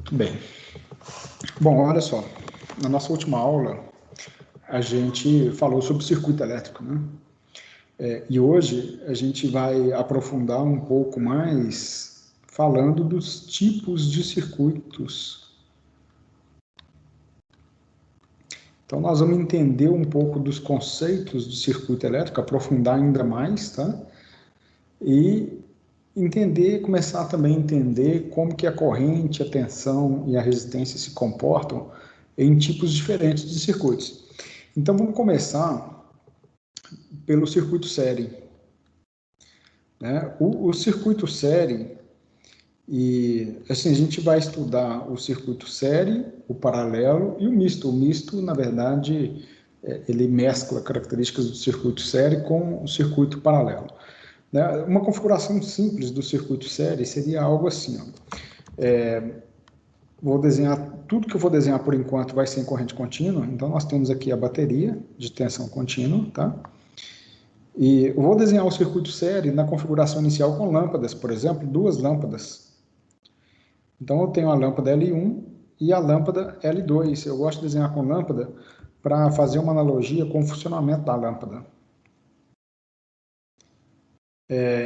Muito bem. Bom, olha só, na nossa última aula, a gente falou sobre circuito elétrico, né? E hoje a gente vai aprofundar um pouco mais falando dos tipos de circuitos. Então, nós vamos entender um pouco dos conceitos do circuito elétrico, aprofundar ainda mais, tá? E começar também a entender como que a corrente, a tensão e a resistência se comportam em tipos diferentes de circuitos. Então, vamos começar pelo circuito série. Né? O circuito série, e assim, a gente vai estudar o circuito série, o paralelo e o misto. O misto, na verdade, ele mescla características do circuito série com o circuito paralelo. Né? Uma configuração simples do circuito série seria algo assim, ó. Vou desenhar, tudo que eu vou desenhar por enquanto vai ser em corrente contínua, então nós temos aqui a bateria de tensão contínua, tá? E eu vou desenhar o circuito série na configuração inicial com lâmpadas, por exemplo, duas lâmpadas. Então eu tenho a lâmpada L1 e a lâmpada L2. Eu gosto de desenhar com lâmpada para fazer uma analogia com o funcionamento da lâmpada.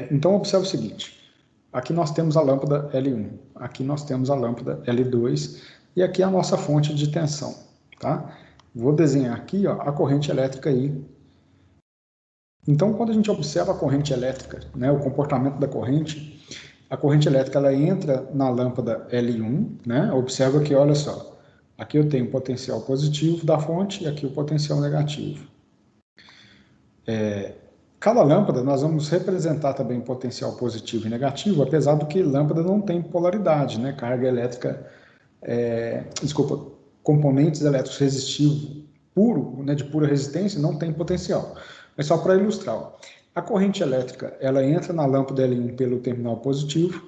Então observe o seguinte, aqui nós temos a lâmpada L1, aqui nós temos a lâmpada L2 e aqui a nossa fonte de tensão, tá? Vou desenhar aqui, ó, a corrente elétrica aí. Então, quando a gente observa a corrente elétrica, né, o comportamento da corrente, a corrente elétrica ela entra na lâmpada L1, né? Observa que, olha só, aqui eu tenho o potencial positivo da fonte e aqui o potencial negativo. Cada lâmpada nós vamos representar também o potencial positivo e negativo, apesar do que lâmpada não tem polaridade, né? Carga elétrica, componentes elétricos resistivos puro, né, de pura resistência, não tem potencial. Mas só para ilustrar, ó, a corrente elétrica ela entra na lâmpada L1 pelo terminal positivo,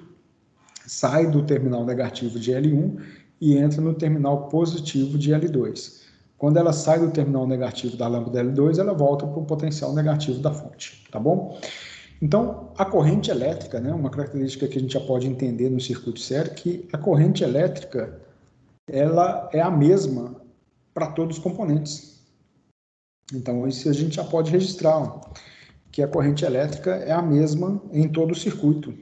sai do terminal negativo de L1 e entra no terminal positivo de L2. Quando ela sai do terminal negativo da lâmpada L2, ela volta para o potencial negativo da fonte, tá bom? Então, a corrente elétrica, né, uma característica que a gente já pode entender no circuito série, que a corrente elétrica ela é a mesma para todos os componentes. Então, isso a gente já pode registrar, ó, que a corrente elétrica é a mesma em todo o circuito.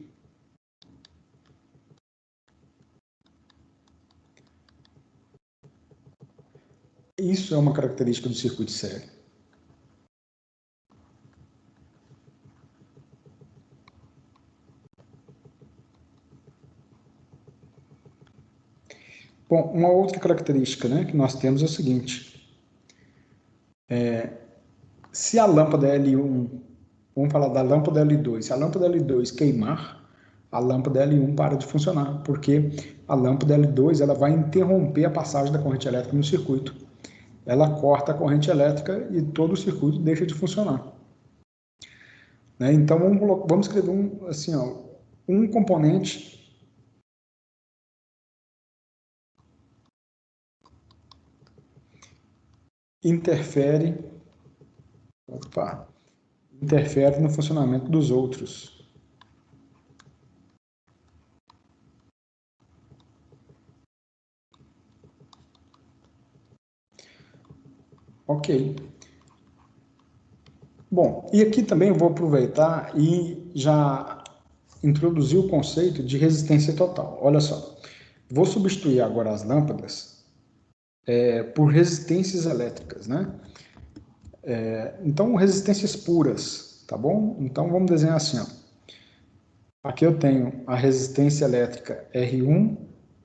Isso é uma característica do circuito série. Bom, uma outra característica, né, que nós temos é o seguinte. Se a lâmpada L1, vamos falar da lâmpada L2, se a lâmpada L2 queimar, a lâmpada L1 para de funcionar, porque a lâmpada L2 ela vai interromper a passagem da corrente elétrica no circuito. Ela corta a corrente elétrica e todo o circuito deixa de funcionar. Né? Então, vamos escrever assim, ó, um componente interfere no funcionamento dos outros. Ok. Bom, e aqui também eu vou aproveitar e já introduzir o conceito de resistência total. Olha só, vou substituir agora as lâmpadas por resistências elétricas, né? Então, resistências puras, tá bom? Então, vamos desenhar assim, ó. Aqui eu tenho a resistência elétrica R1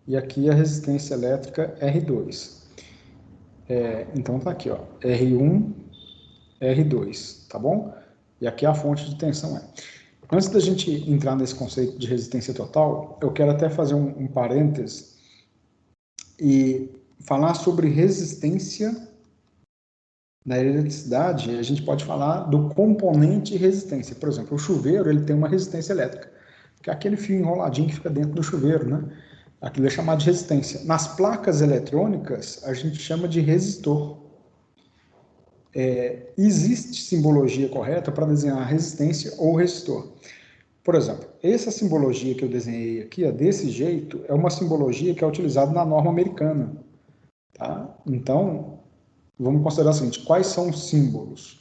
e aqui a resistência elétrica R2. Então, tá aqui, ó, R1, R2, tá bom? E aqui a fonte de tensão é. Antes da gente entrar nesse conceito de resistência total, eu quero até fazer um parênteses e falar sobre resistência na eletricidade. A gente pode falar do componente resistência. Por exemplo, o chuveiro ele tem uma resistência elétrica, que é aquele fio enroladinho que fica dentro do chuveiro, né? Aquilo é chamado de resistência. Nas placas eletrônicas, a gente chama de resistor. Existe simbologia correta para desenhar resistência ou resistor. Por exemplo, essa simbologia que eu desenhei aqui, ó, desse jeito, é uma simbologia que é utilizada na norma americana. Tá? Então, vamos considerar o seguinte, quais são os símbolos?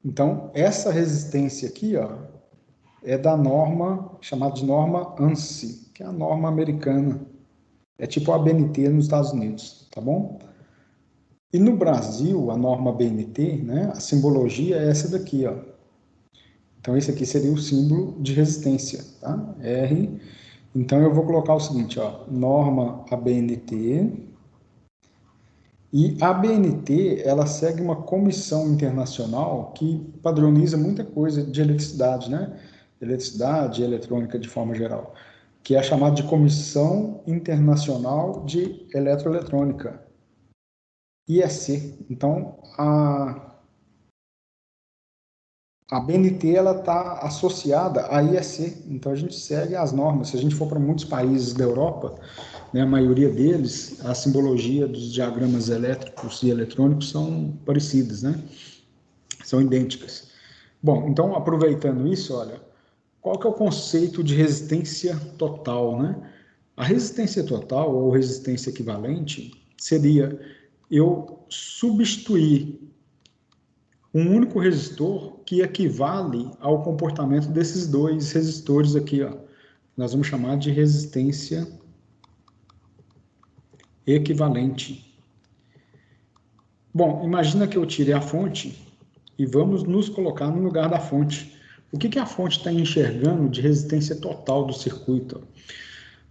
Então, essa resistência aqui, ó, é da norma, chamada de norma ANSI, que é a norma americana. É tipo a ABNT nos Estados Unidos, tá bom? E no Brasil, a norma ABNT, né, a simbologia é essa daqui, ó. Então, esse aqui seria o símbolo de resistência, tá? R. Então, eu vou colocar o seguinte, ó, norma ABNT. E a ABNT, ela segue uma comissão internacional que padroniza muita coisa de eletricidade, né? Eletricidade e eletrônica de forma geral, que é chamada de Comissão Internacional de Eletroeletrônica, IEC. Então, a BNT ela está associada à IEC, então a gente segue as normas. Se a gente for para muitos países da Europa, né, a maioria deles, a simbologia dos diagramas elétricos e eletrônicos são parecidas, né? São idênticas. Bom, então aproveitando isso, olha, qual que é o conceito de resistência total, né? A resistência total ou resistência equivalente seria eu substituir um único resistor que equivale ao comportamento desses dois resistores aqui, ó. Nós vamos chamar de resistência equivalente. Bom, imagina que eu tire a fonte e vamos nos colocar no lugar da fonte. O que a fonte está enxergando de resistência total do circuito?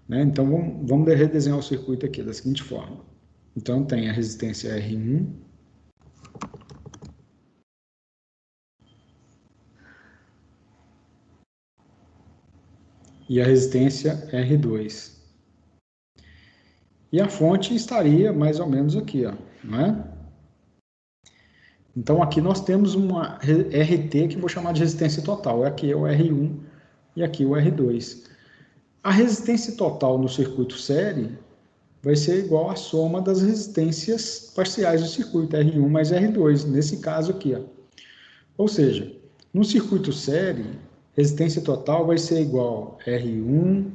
Né? Então, vamos redesenhar o circuito aqui da seguinte forma. Então, tem a resistência R1, e a resistência R2. E a fonte estaria mais ou menos aqui, ó, não é? Então, aqui nós temos uma RT que eu vou chamar de resistência total. Aqui é o R1 e aqui o R2. A resistência total no circuito série vai ser igual à soma das resistências parciais do circuito, R1 mais R2, nesse caso aqui, ó. Ou seja, no circuito série, resistência total vai ser igual a R1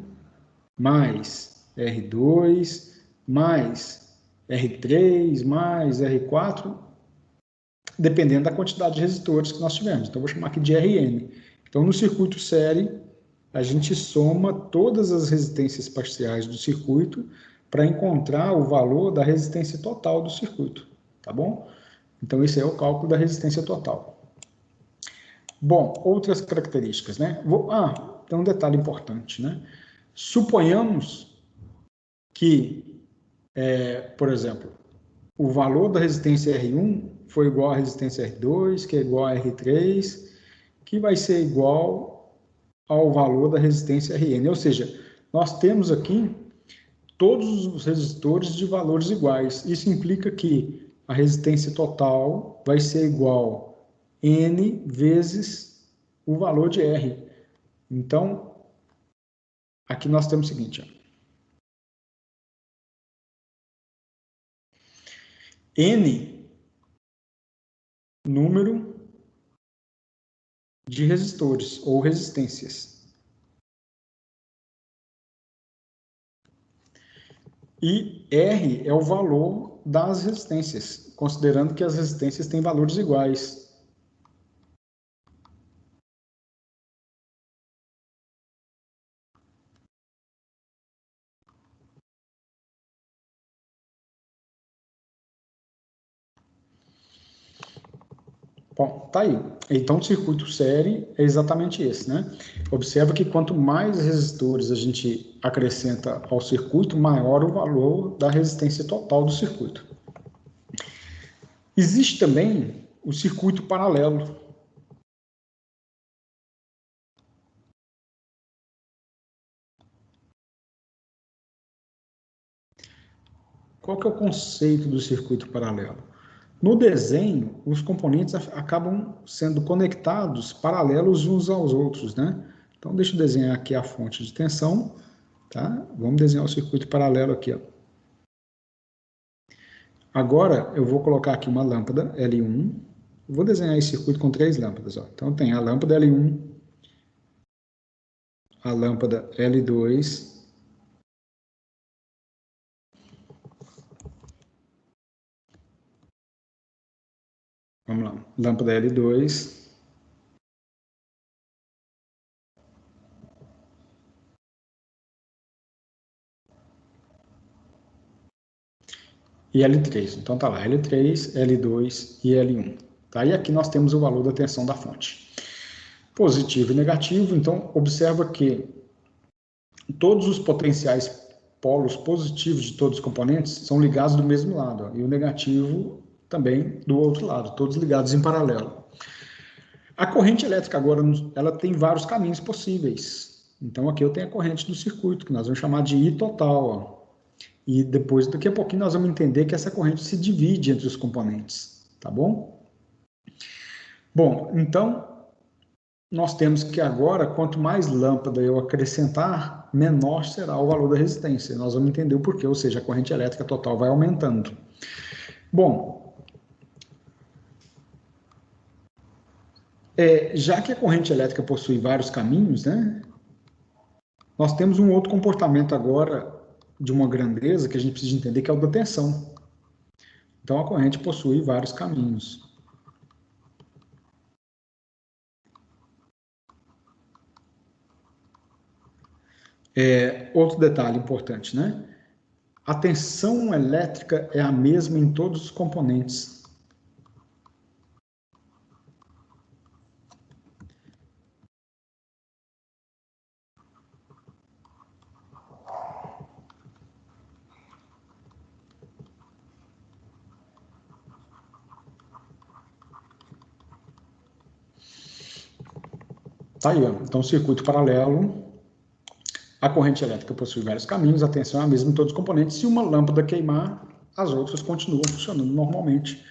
mais R2 mais R3 mais R4, dependendo da quantidade de resistores que nós tivermos. Então, vou chamar aqui de Rn. Então, no circuito série, a gente soma todas as resistências parciais do circuito para encontrar o valor da resistência total do circuito, tá bom? Então, esse é o cálculo da resistência total. Bom, outras características, né? Tem um detalhe importante, né? Suponhamos que, por exemplo, o valor da resistência R1 foi igual à resistência R2, que é igual a R3, que vai ser igual ao valor da resistência Rn. Ou seja, nós temos aqui todos os resistores de valores iguais. Isso implica que a resistência total vai ser igual a N vezes o valor de R. Então, aqui nós temos o seguinte, ó. N, número de resistores ou resistências. E R é o valor das resistências, considerando que as resistências têm valores iguais. Bom, tá aí. Então, o circuito série é exatamente esse, né? Observa que quanto mais resistores a gente acrescenta ao circuito, maior o valor da resistência total do circuito. Existe também o circuito paralelo. Qual que é o conceito do circuito paralelo? No desenho, os componentes acabam sendo conectados paralelos uns aos outros, né? Então, deixa eu desenhar aqui a fonte de tensão, tá? Vamos desenhar o circuito paralelo aqui, ó. Agora, eu vou colocar aqui uma lâmpada L1, Eu vou desenhar esse circuito com 3 lâmpadas. Ó. Então, tem a lâmpada L1, a lâmpada L2, vamos lá, lâmpada L2, e L3. Então, tá lá, L3, L2 e L1. Tá? E aqui nós temos o valor da tensão da fonte. Positivo e negativo, então, observa que todos os potenciais polos positivos de todos os componentes são ligados do mesmo lado, ó, e o negativo também do outro lado, todos ligados em paralelo. A corrente elétrica agora, ela tem vários caminhos possíveis. Então, aqui eu tenho a corrente do circuito, que nós vamos chamar de I total, ó. E depois, daqui a pouquinho, nós vamos entender que essa corrente se divide entre os componentes, tá bom? Bom, então, nós temos que agora, quanto mais lâmpada eu acrescentar, menor será o valor da resistência. Nós vamos entender o porquê, ou seja, a corrente elétrica total vai aumentando. Bom, já que a corrente elétrica possui vários caminhos, né, nós temos um outro comportamento agora de uma grandeza que a gente precisa entender, que é o da tensão. Então, a corrente possui vários caminhos. Outro detalhe importante, né? A tensão elétrica é a mesma em todos os componentes. Tá aí, ó. Então, circuito paralelo, a corrente elétrica possui vários caminhos, a tensão é a mesma em todos os componentes. Se uma lâmpada queimar, as outras continuam funcionando normalmente.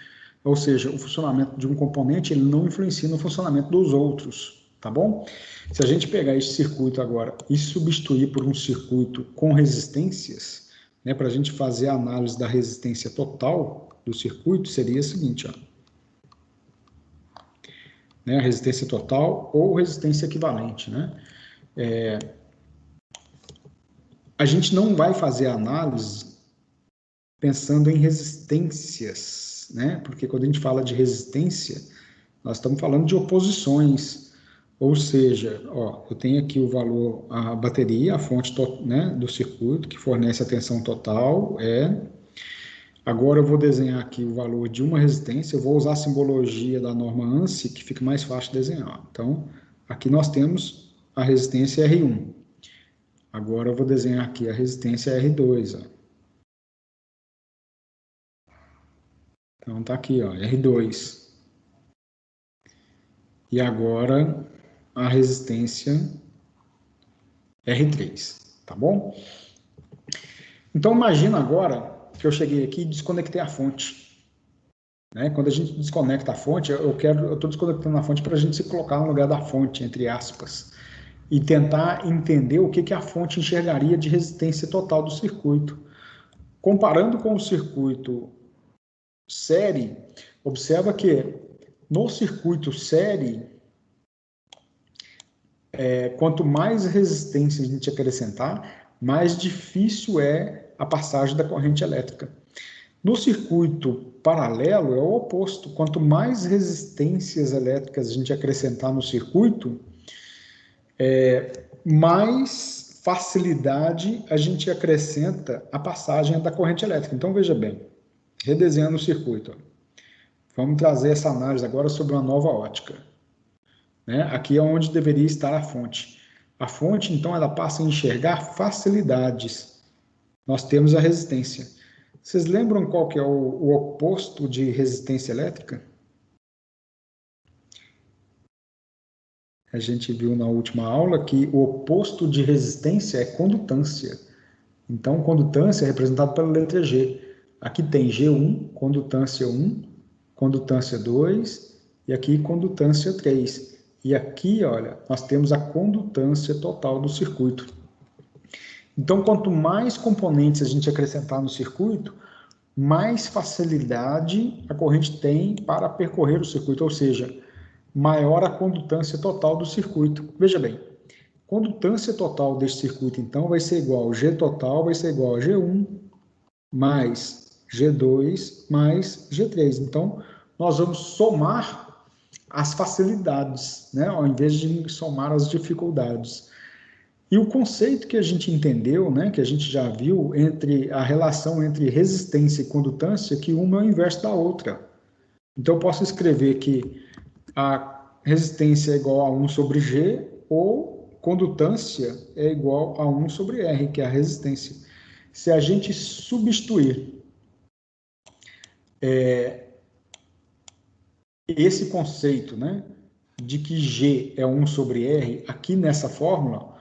Ou seja, o funcionamento de um componente ele não influencia no funcionamento dos outros, tá bom? Se a gente pegar esse circuito agora e substituir por um circuito com resistências, né, para a gente fazer a análise da resistência total do circuito, seria o seguinte, ó. Né, a resistência total ou resistência equivalente, né? A gente não vai fazer a análise pensando em resistências, né? Porque quando a gente fala de resistência, nós estamos falando de oposições, ou seja, ó, eu tenho aqui o valor, a bateria, a fonte, né, do circuito, que fornece a tensão total, Agora eu vou desenhar aqui o valor de uma resistência, eu vou usar a simbologia da norma ANSI, que fica mais fácil de desenhar. Então, aqui nós temos a resistência R1. Agora eu vou desenhar aqui a resistência R2, ó. Então tá aqui, ó, R2. E agora a resistência R3, tá bom? Então imagina agora que eu cheguei aqui e desconectei a fonte. Né? Quando a gente desconecta a fonte, eu estou desconectando a fonte para a gente se colocar no lugar da fonte, entre aspas, e tentar entender o que a fonte enxergaria de resistência total do circuito. Comparando com o circuito série, observa que no circuito série, quanto mais resistência a gente acrescentar, mais difícil é a passagem da corrente elétrica. No circuito paralelo é o oposto. Quanto mais resistências elétricas a gente acrescentar no circuito, mais facilidade a gente acrescenta a passagem da corrente elétrica. Então, veja bem, redesenhando o circuito. Ó. Vamos trazer essa análise agora sobre uma nova ótica. Né? Aqui é onde deveria estar a fonte. A fonte, então, ela passa a enxergar facilidades. Nós temos a resistência. Vocês lembram qual que é o oposto de resistência elétrica? A gente viu na última aula que o oposto de resistência é condutância. Então, condutância é representada pela letra G. Aqui tem G1, condutância 1, condutância 2 e aqui condutância 3. E aqui, olha, nós temos a condutância total do circuito. Então, quanto mais componentes a gente acrescentar no circuito, mais facilidade a corrente tem para percorrer o circuito, ou seja, maior a condutância total do circuito. Veja bem, condutância total deste circuito, então, vai ser igual, G total vai ser igual a G1 mais G2 mais G3. Então, nós vamos somar as facilidades, né, ao invés de somar as dificuldades. E o conceito que a gente entendeu, né, que a gente já viu, entre a relação entre resistência e condutância, que uma é o inverso da outra. Então, eu posso escrever que a resistência é igual a 1 sobre G, ou condutância é igual a 1 sobre R, que é a resistência. Se a gente substituir esse conceito, né, de que G é 1 sobre R, aqui nessa fórmula,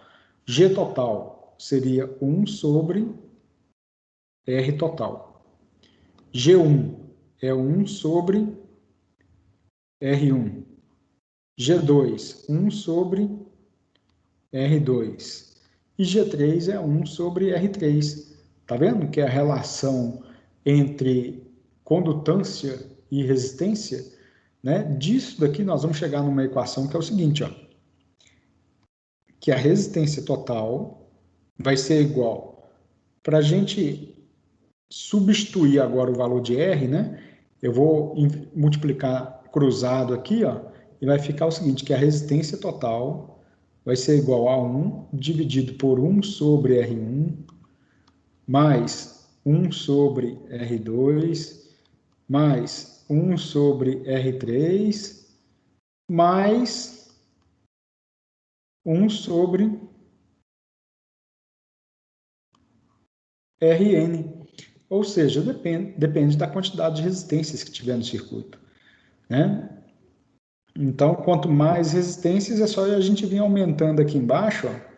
G total seria 1 sobre R total. G1 é 1 sobre R1. G2, 1 sobre R2. E G3 é 1 sobre R3. Tá vendo que a relação entre condutância e resistência, né, disso daqui nós vamos chegar numa equação que é o seguinte, ó, que a resistência total vai ser igual, para a gente substituir agora o valor de R, né, eu vou multiplicar cruzado aqui, ó, e vai ficar o seguinte, que a resistência total vai ser igual a 1 dividido por 1 sobre R1 mais 1 sobre R2 mais 1 sobre R3 mais 1 sobre Rn. Ou seja, depende da quantidade de resistências que tiver no circuito, né? Então, quanto mais resistências, é só a gente vir aumentando aqui embaixo, ó,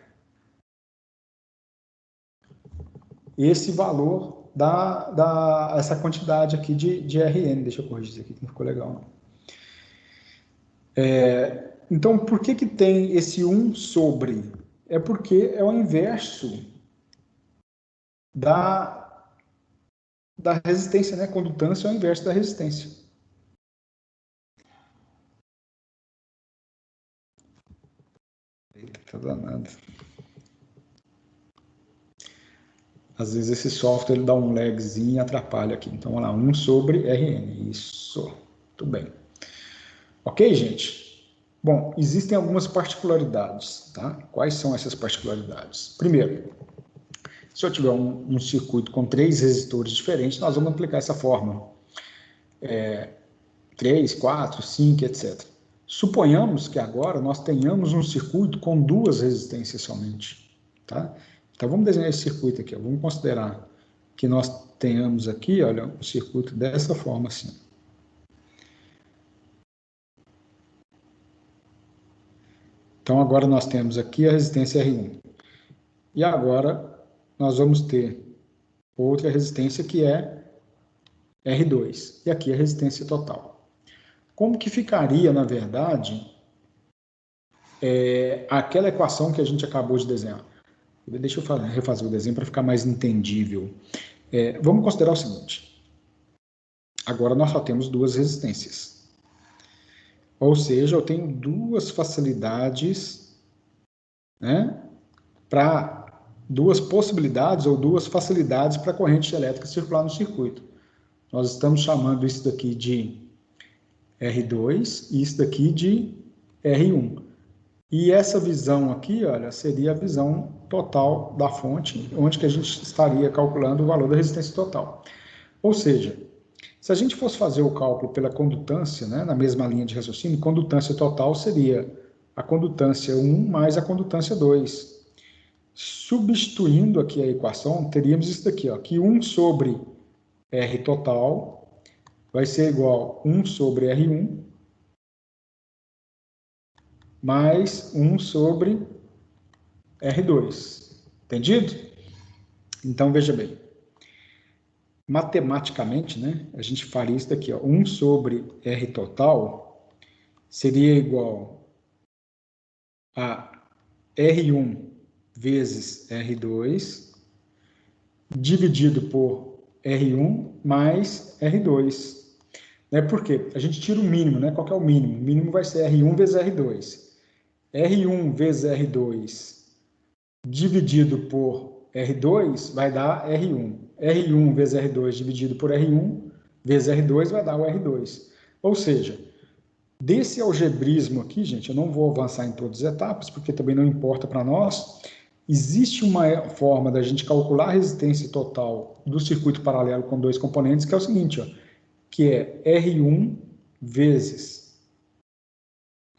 esse valor essa quantidade aqui de Rn. Deixa eu corrigir isso aqui, que não ficou legal. Então, por que tem esse 1 sobre? É porque é o inverso da resistência, né? Condutância é o inverso da resistência. Eita, tá danado. Às vezes esse software ele dá um lagzinho e atrapalha aqui. Então, vamos lá, 1 sobre Rn. Isso. Muito bem. Ok, gente? Bom, existem algumas particularidades, tá? Quais são essas particularidades? Primeiro, se eu tiver um circuito com 3 resistores diferentes, nós vamos aplicar essa fórmula. 3, 4, 5, etc. Suponhamos que agora nós tenhamos um circuito com 2 resistências somente, tá? Então, vamos desenhar esse circuito aqui, ó. Vamos considerar que nós tenhamos aqui, olha, um circuito dessa forma assim. Então, agora nós temos aqui a resistência R1. E agora nós vamos ter outra resistência que é R2. E aqui a resistência total. Como que ficaria, na verdade, aquela equação que a gente acabou de desenhar? Deixa eu refazer o desenho para ficar mais entendível. Vamos considerar o seguinte. Agora nós só temos 2 resistências. Ou seja, eu tenho 2 facilidades, né, para 2 possibilidades ou 2 facilidades para a corrente elétrica circular no circuito. Nós estamos chamando isso daqui de R2 e isso daqui de R1. E essa visão aqui, olha, seria a visão total da fonte, onde que a gente estaria calculando o valor da resistência total. Ou seja, se a gente fosse fazer o cálculo pela condutância, né, na mesma linha de raciocínio, condutância total seria a condutância 1 mais a condutância 2. Substituindo aqui a equação, teríamos isso daqui, ó, que 1 sobre R total vai ser igual a 1 sobre R1 mais 1 sobre R2. Entendido? Então, veja bem. Matematicamente, né, a gente faria isso daqui, ó, 1 sobre R total seria igual a R1 vezes R2 dividido por R1 mais R2. Né? Por quê? A gente tira o mínimo, né? Qual que é o mínimo? O mínimo vai ser R1 vezes R2. R1 vezes R2 dividido por R2 vai dar R1. R1 vezes R2 dividido por R1 vezes R2 vai dar o R2. Ou seja, desse algebrismo aqui, gente, eu não vou avançar em todas as etapas, porque também não importa para nós. Existe uma forma da gente calcular a resistência total do circuito paralelo com dois componentes, que é o seguinte, ó, que é R1 vezes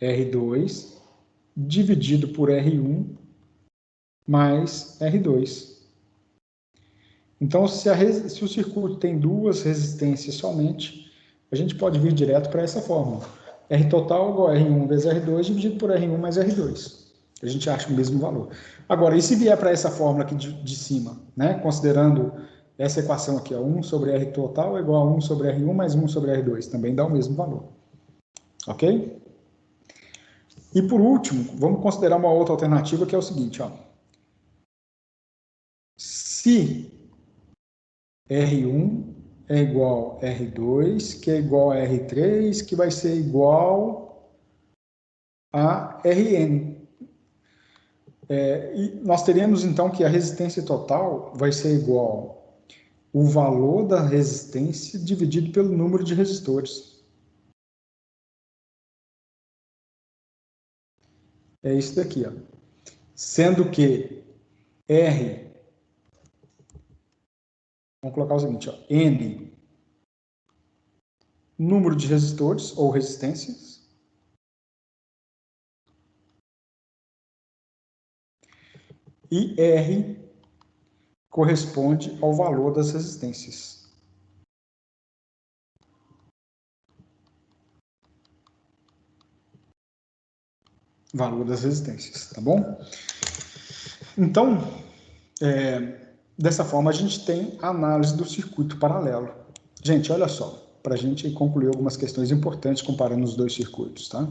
R2 dividido por R1 mais R2. Então, se o circuito tem duas resistências somente, a gente pode vir direto para essa fórmula. R total igual a R1 vezes R2 dividido por R1 mais R2. A gente acha o mesmo valor. Agora, e se vier para essa fórmula aqui de cima, né? Considerando essa equação aqui, ó, 1 sobre R total é igual a 1 sobre R1 mais 1 sobre R2, também dá o mesmo valor. Ok? E por último, vamos considerar uma outra alternativa que é o seguinte, ó. Se R1 é igual a R2, que é igual a R3, que vai ser igual a Rn. E nós teremos, então, que a resistência total vai ser igual o valor da resistência dividido pelo número de resistores. É isso daqui, ó. Sendo que R, vamos colocar o seguinte, ó, N, número de resistores ou resistências, e R corresponde ao valor das resistências. Valor das resistências, tá bom? Então, dessa forma, a gente tem a análise do circuito paralelo. Gente, olha só, para a gente concluir algumas questões importantes comparando os dois circuitos, tá?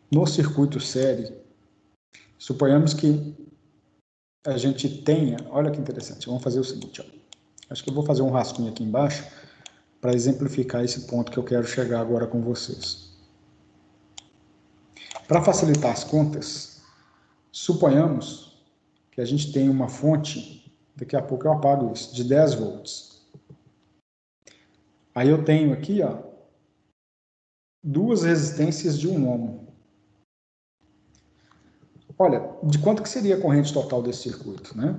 No circuito série, suponhamos que a gente tenha, olha que interessante, vamos fazer o seguinte, ó. Acho que eu vou fazer um rascunho aqui embaixo para exemplificar esse ponto que eu quero chegar agora com vocês. Para facilitar as contas, suponhamos que a gente tem uma fonte, daqui a pouco eu apago isso, de 10 volts. Aí eu tenho aqui, ó, duas resistências de 1 ohm. Olha, de quanto que seria a corrente total desse circuito, né?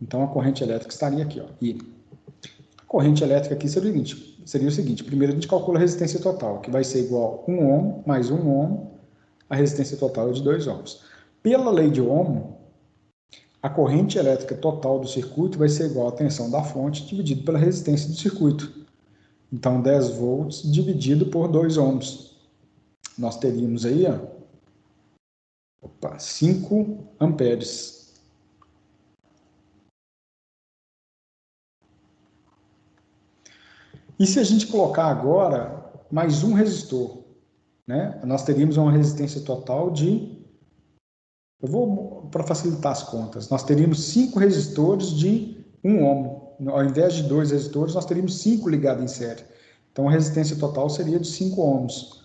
Então, a corrente elétrica estaria aqui, ó. E a corrente elétrica aqui seria o seguinte, primeiro a gente calcula a resistência total, que vai ser igual a 1 ohm mais 1 ohm, a resistência total é de 2 ohms. Pela lei de Ohm, a corrente elétrica total do circuito vai ser igual à tensão da fonte dividido pela resistência do circuito. Então, 10 volts dividido por 2 ohms. Nós teríamos aí, ó, 5 amperes. E se a gente colocar agora mais um resistor, né? Nós teríamos uma resistência total de... Eu vou, para facilitar as contas, nós teríamos 5 resistores de 1 ohm. Ao invés de 2 resistores, nós teríamos 5 ligados em série. Então, a resistência total seria de 5 ohms.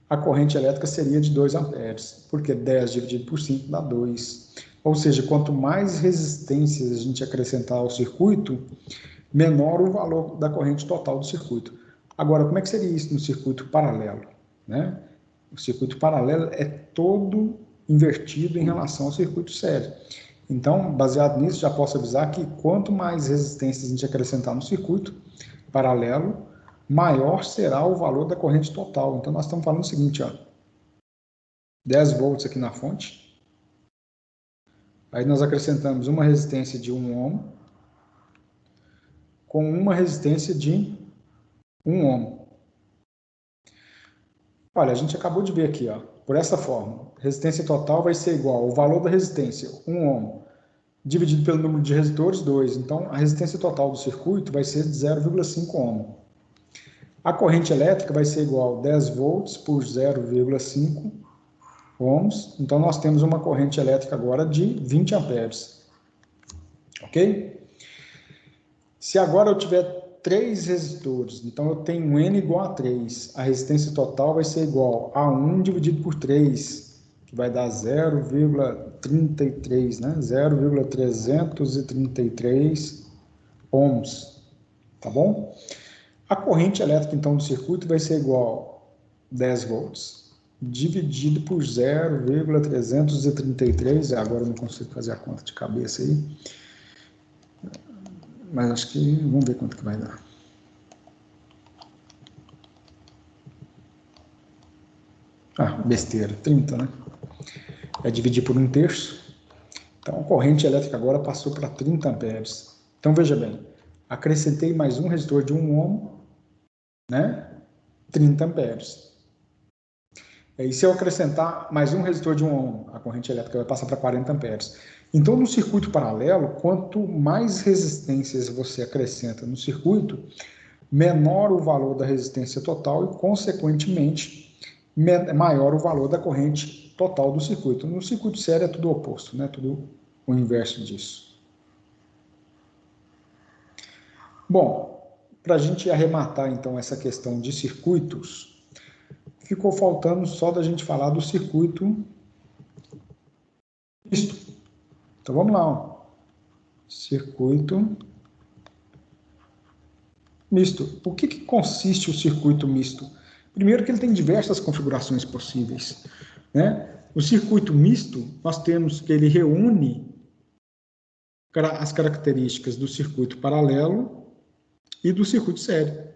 A corrente elétrica seria de 2 amperes, porque 10 dividido por 5 dá 2. Ou seja, quanto mais resistências a gente acrescentar ao circuito, menor o valor da corrente total do circuito. Agora, como é que seria isso no circuito paralelo, né? O circuito paralelo é todo invertido em relação ao circuito série. Então, baseado nisso, já posso avisar que quanto mais resistências a gente acrescentar no circuito paralelo, maior será o valor da corrente total. Então, nós estamos falando o seguinte, ó, 10 volts aqui na fonte, aí nós acrescentamos uma resistência de 1 ohm, com uma resistência de 1 ohm. Olha, a gente acabou de ver aqui, ó, por essa forma, resistência total vai ser igual ao valor da resistência, 1 ohm, dividido pelo número de resistores, 2. Então, a resistência total do circuito vai ser de 0,5 ohm. A corrente elétrica vai ser igual a 10 volts por 0,5 ohms. Então, nós temos uma corrente elétrica agora de 20 amperes. Ok? Se agora eu tiver 3 resistores, então eu tenho N igual a 3, a resistência total vai ser igual a 1 dividido por 3, que vai dar 0,33, né? 0,333 ohms, tá bom? A corrente elétrica, então, do circuito vai ser igual a 10 volts, dividido por 0,333, agora eu não consigo fazer a conta de cabeça aí, mas acho que, vamos ver quanto que vai dar. Besteira, 30, né? É dividir por 1/3. Então, a corrente elétrica agora passou para 30 amperes. Então, veja bem, acrescentei mais um resistor de 1 ohm, né? 30 amperes. E se eu acrescentar mais um resistor de 1 ohm, a corrente elétrica vai passar para 40 amperes. Então, no circuito paralelo, quanto mais resistências você acrescenta no circuito, menor o valor da resistência total e, consequentemente, maior o valor da corrente total do circuito. No circuito sério é tudo o oposto, né? Tudo o inverso disso. Bom, para a gente arrematar então essa questão de circuitos, ficou faltando só da gente falar do circuito misto. Então vamos lá, ó. Circuito misto. O que consiste o circuito misto? Primeiro que ele tem diversas configurações possíveis, né? O circuito misto, nós temos que ele reúne as características do circuito paralelo e do circuito sério.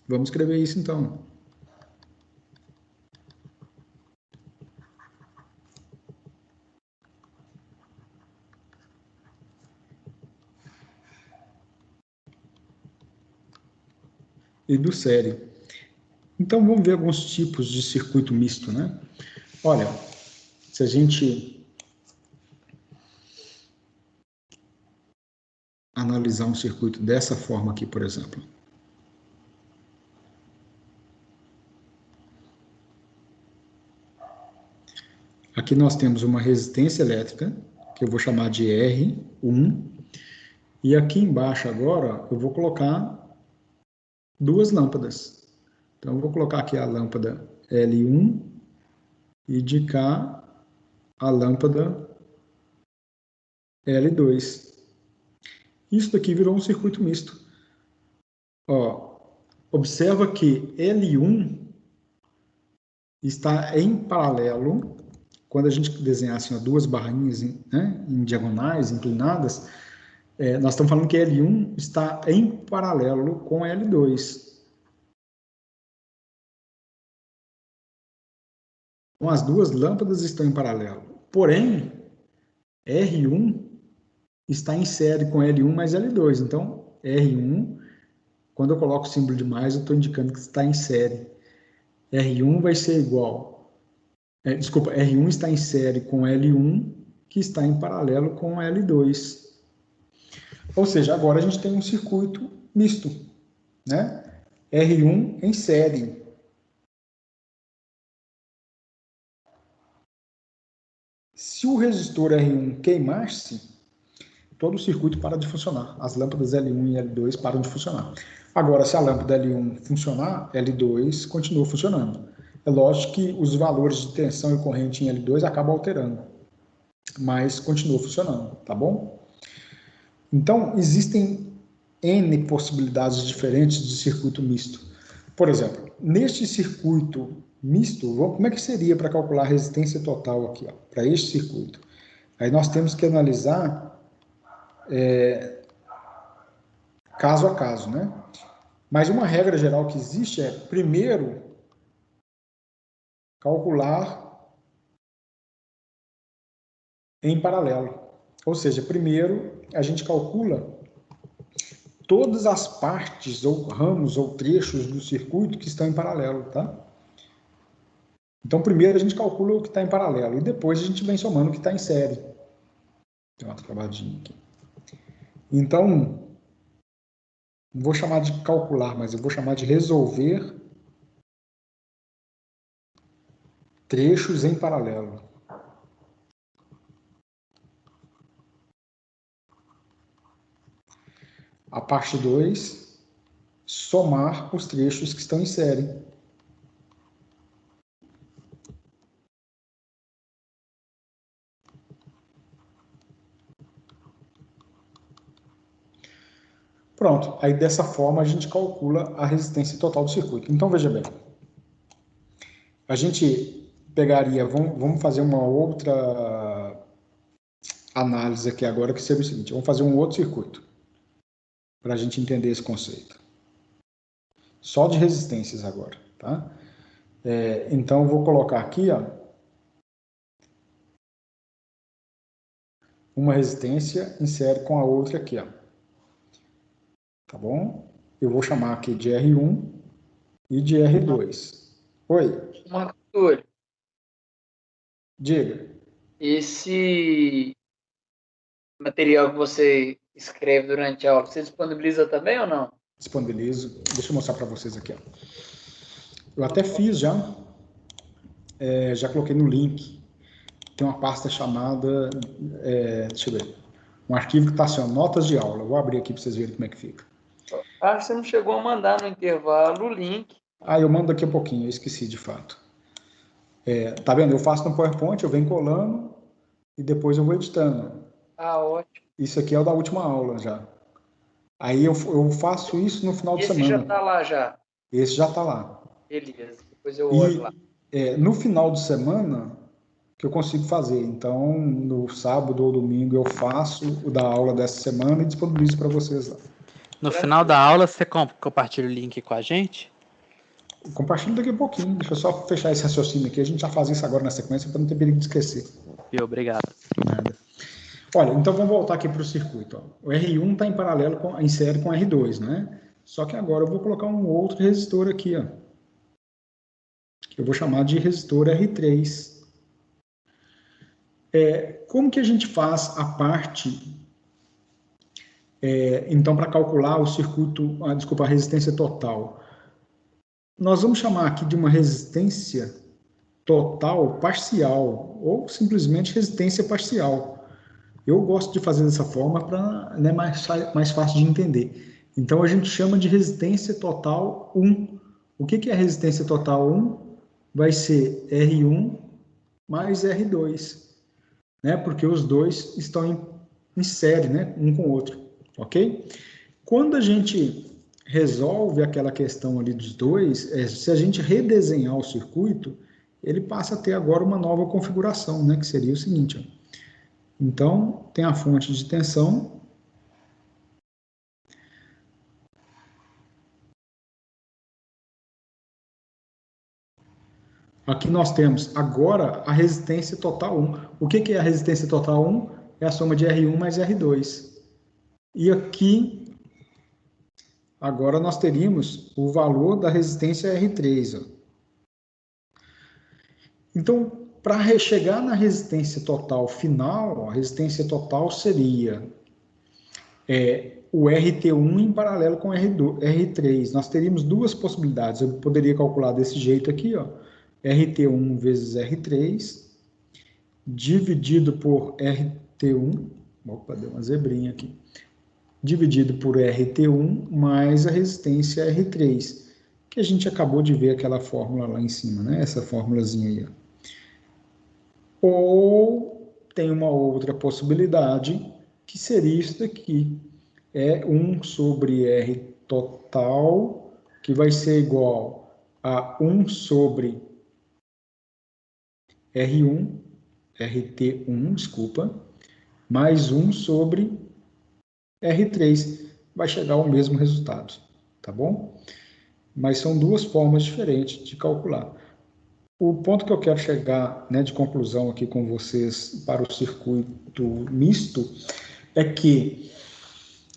Vamos escrever isso então. E do sério. Então vamos ver alguns tipos de circuito misto, né? Olha, se a gente analisar um circuito dessa forma aqui, por exemplo. Aqui nós temos uma resistência elétrica, que eu vou chamar de R1, e aqui embaixo agora eu vou colocar duas lâmpadas. Então eu vou colocar aqui a lâmpada L1 e de cá a lâmpada L2. Isso daqui virou um circuito misto. Ó, observa que L1 está em paralelo. Quando a gente desenhar assim, ó, duas barrinhas em diagonais, inclinadas, nós estamos falando que L1 está em paralelo com L2. Então, as duas lâmpadas estão em paralelo. Porém, R1 está em série com L1 mais L2. Então, R1, quando eu coloco o símbolo de mais, eu estou indicando que está em série. R1 vai ser igual... desculpa, R1 está em série com L1, que está em paralelo com L2. Ou seja, agora a gente tem um circuito misto, né? R1 em série. Se o resistor R1 queimar-se, todo o circuito para de funcionar. As lâmpadas L1 e L2 param de funcionar. Agora, se a lâmpada L1 funcionar, L2 continua funcionando. É lógico que os valores de tensão e corrente em L2 acabam alterando, mas continua funcionando, tá bom? Então, existem N possibilidades diferentes de circuito misto. Por exemplo, neste circuito misto, como é que seria para calcular a resistência total aqui, para este circuito? Aí nós temos que analisar caso a caso, né? Mas uma regra geral que existe é, primeiro, calcular em paralelo. Ou seja, primeiro a gente calcula todas as partes, ou ramos, ou trechos do circuito que estão em paralelo, tá? Então, primeiro a gente calcula o que está em paralelo, e depois a gente vem somando o que está em série. Tem uma travadinha aqui. Então, não vou chamar de calcular, mas eu vou chamar de resolver trechos em paralelo. A parte 2, somar os trechos que estão em série. Pronto, aí dessa forma a gente calcula a resistência total do circuito. Então, veja bem, a gente pegaria, vamos fazer uma outra análise aqui agora, que seria o seguinte, vamos fazer um outro circuito, para a gente entender esse conceito. Só de resistências agora, tá? Então, eu vou colocar aqui, ó, uma resistência em série com a outra aqui, ó. Tá bom? Eu vou chamar aqui de R1 e de R2. Oi? Marco Túlio, Diga. esse material que você escreve durante a aula, você disponibiliza também ou não? Disponibilizo. Deixa eu mostrar para vocês aqui, ó. Eu até fiz já. Já coloquei no link. Tem uma pasta chamada... deixa eu ver. Um arquivo que está assim, ó, notas de aula. Eu vou abrir aqui para vocês verem como é que fica. Acho que você não chegou a mandar no intervalo o link. Eu mando daqui a pouquinho. Eu esqueci, de fato. Tá vendo? Eu faço no PowerPoint, eu venho colando e depois eu vou editando. Ótimo. Isso aqui é o da última aula já. Aí eu faço isso no final de semana. Esse já está lá já? Esse já está lá. Beleza, depois eu olho lá. No final de semana que eu consigo fazer. Então, no sábado ou domingo eu faço o da aula dessa semana e disponibilizo para vocês lá. No final da aula, você compartilha o link com a gente? Compartilho daqui a pouquinho. Deixa eu só fechar esse raciocínio aqui. A gente já faz isso agora na sequência para não ter perigo de esquecer. Obrigado. Nada. Olha, então vamos voltar aqui para o circuito. Ó. O R1 está em paralelo, em série com o R2, né? Só que agora eu vou colocar um outro resistor aqui, ó. Que eu vou chamar de resistor R3. Como que a gente faz a parte, então, para calcular o circuito, a resistência total? Nós vamos chamar aqui de uma resistência total parcial, ou simplesmente resistência parcial. Eu gosto de fazer dessa forma para, né, mais fácil de entender. Então, a gente chama de resistência total 1. O que é a resistência total 1? Vai ser R1 mais R2. Né, porque os dois estão em série, né, um com o outro, ok? Quando a gente resolve aquela questão ali dos dois, se a gente redesenhar o circuito, ele passa a ter agora uma nova configuração, né, que seria o seguinte, ó. Então, tem a fonte de tensão, aqui nós temos agora a resistência total 1. O que é a resistência total 1? É a soma de R1 mais R2. E aqui, agora nós teríamos o valor da resistência R3. Ó. Então, para chegar na resistência total final, a resistência total seria o RT1 em paralelo com o R3. Nós teríamos duas possibilidades. Eu poderia calcular desse jeito aqui, ó. RT1 vezes R3, dividido por RT1, opa, deu uma zebrinha aqui, dividido por RT1 mais a resistência R3, que a gente acabou de ver aquela fórmula lá em cima, né? Essa fórmulazinha aí. Ó. Ou tem uma outra possibilidade, que seria isso daqui, 1 sobre R total, que vai ser igual a 1 sobre R1, RT1, desculpa, mais 1 sobre R3. Vai chegar ao mesmo resultado, tá bom? Mas são duas formas diferentes de calcular. O ponto que eu quero chegar, né, de conclusão aqui com vocês para o circuito misto é que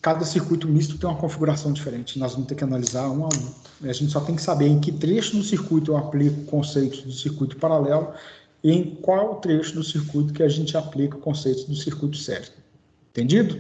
cada circuito misto tem uma configuração diferente. Nós vamos ter que analisar um a um. A gente só tem que saber em que trecho do circuito eu aplico conceitos do circuito paralelo e em qual trecho do circuito que a gente aplica conceitos do circuito série. Entendido?